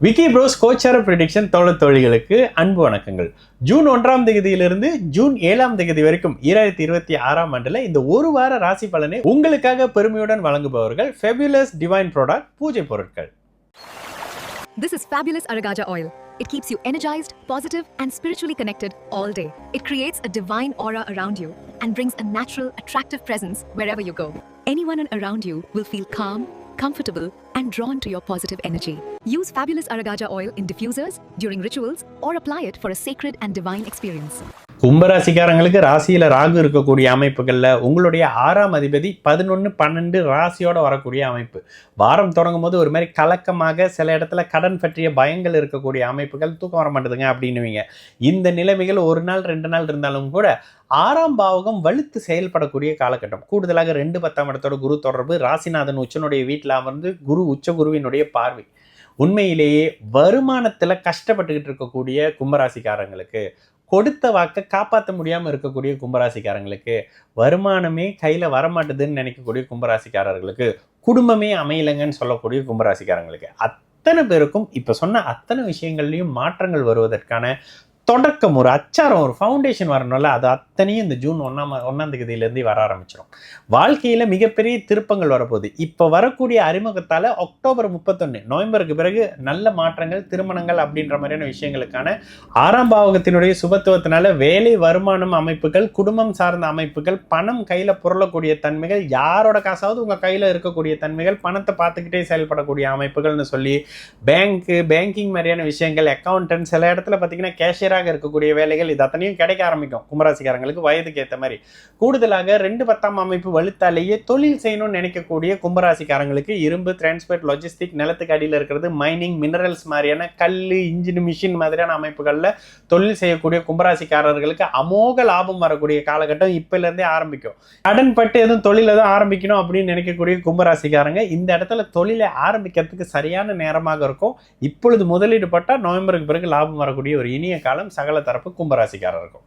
Vicky pros கோச்சார prediction தோழிகளுக்கு அன்பு வணக்கங்கள். ஜூன் 1ஆம் தேதியிலிருந்து ஜூன் 7ஆம் தேதி வரைக்கும் 2026ஆம் ஆண்டுல இந்த ஒரு வார ராசி பலனை உங்களுக்காக பெருமையுடன் வழங்குபவர்கள் ஃபெபுலஸ் டிவைன் ப்ராடக்ட் பூஜை பொருட்கள். This is Fabulous Aragaja oil. It keeps you energized, positive and spiritually connected all day. It creates a divine aura around you and brings a natural, attractive presence wherever you go. Anyone around you will feel calm, comfortable and drawn to your positive energy. Use Fabulous Aragaja oil in diffusers, during rituals or apply it for a sacred and divine experience. கும்பராசிக்காரங்களுக்கு ராசியில ராகு இருக்கக்கூடிய அமைப்புகள்ல உங்களுடைய 6ஆம் அதிபதி 11-12 ராசியோட வரக்கூடிய அமைப்பு. வாரம் தொடங்கும் போது ஒரு மாதிரி கலக்கமாக, சில இடத்துல கடன் பற்றிய பயங்கள் இருக்கக்கூடிய அமைப்புகள், தூக்கம் வர மாட்டேதுங்க அப்படின்னுவீங்க. இந்த நிலைமைகள் ஒரு நாள் 2 நாள் இருந்தாலும் கூட 6ஆம் பாவகம் வலுத்து செயல்படக்கூடிய காலகட்டம். கூடுதலாக 2-10ஆம் இடத்தோட குரு தொடர்பு, ராசிநாதன் உச்சனுடைய வீட்டில் அமர்ந்து குரு உச்ச குருவினுடைய பார்வை. உண்மையிலேயே வருமானத்தில் கஷ்டப்பட்டுக்கிட்டு இருக்கக்கூடிய கும்பராசிக்காரங்களுக்கு, கொடுத்த வாக்கை காப்பாற்ற முடியாமல் இருக்கக்கூடிய கும்பராசிக்காரங்களுக்கு, வருமானமே கையில் வரமாட்டுதுன்னு நினைக்கக்கூடிய கும்பராசிக்காரர்களுக்கு, குடும்பமே அமையலைங்கன்னு சொல்லக்கூடிய கும்பராசிக்காரங்களுக்கு, அத்தனை பேருக்கும் இப்போ சொன்ன அத்தனை விஷயங்கள்லையும் மாற்றங்கள் வருவதற்கான தொடக்கம், ஒரு அச்சாரம், ஒரு ஃபவுண்டேஷன் வரணும்ல, அது அத்தனையும் இந்த ஜூன் 1ஆம் தேதியிலேருந்து வர ஆரம்பிச்சிடும். வாழ்க்கையில் மிகப்பெரிய திருப்பங்கள் வரப்போகுது. இப்போ வரக்கூடிய அறிமுகத்தால் அக்டோபர் 31 நவம்பருக்கு பிறகு நல்ல மாற்றங்கள், திருமணங்கள் அப்படின்ற மாதிரியான விஷயங்களுக்கான 6ஆம் பாவகத்தினுடைய சுபத்துவத்தினால வேலை, வருமானம் அமைப்புகள், குடும்பம் சார்ந்த அமைப்புகள், பணம் கையில் புரளக்கூடிய தன்மைகள், யாரோட காசாவது உங்கள் கையில் இருக்கக்கூடிய தன்மைகள், பணத்தை பார்த்துக்கிட்டே செயல்படக்கூடிய அமைப்புகள்னு சொல்லி பேங்கிங் மாதிரியான விஷயங்கள், அக்கௌண்டன்ட், சில இடத்துல பார்த்தீங்கன்னா கேஷியராக இருக்கக்கூடிய வேலைகள், இது அத்தனையும் கிடைக்க ஆரம்பிக்கும் கும்பராசிக்காரங்களுக்கு வயதுக்கு ஏற்ற மாதிரி. கூடுதலாக 2-10ஆம் அமைப்பு வலுத்தாலேயே தொழில் செய்யணும்னு நினைக்கக்கூடிய கும்பராசிக்காரங்களுக்கு இரும்பு, டிரான்ஸ்போர்ட், லாஜிஸ்டிக், நிலத்துக்கு அடியில் இருக்கிறது, மைனிங், மினரல்ஸ் மாதிரியான கல், இன்ஜின், மிஷின் மாதிரியான அமைப்புகளில் தொழில் செய்யக்கூடிய கும்பராசிக்காரர்களுக்கு அமோக லாபம் வரக்கூடிய காலகட்டம் இப்போலேருந்தே ஆரம்பிக்கும். கடன் பட்டு எதுவும் தொழில் எதுவும் ஆரம்பிக்கணும் அப்படின்னு நினைக்கக்கூடிய கும்பராசிக்காரங்க இந்த இடத்துல தொழிலை ஆரம்பிக்கிறதுக்கு சரியான நேரமாக இருக்கும். இப்பொழுது முதலீடு பட்டால் நவம்பருக்கு பிறகு லாபம் வரக்கூடிய ஒரு இனிய காலம் சகல தரப்பு கும்பராசிக்காரருக்கும்.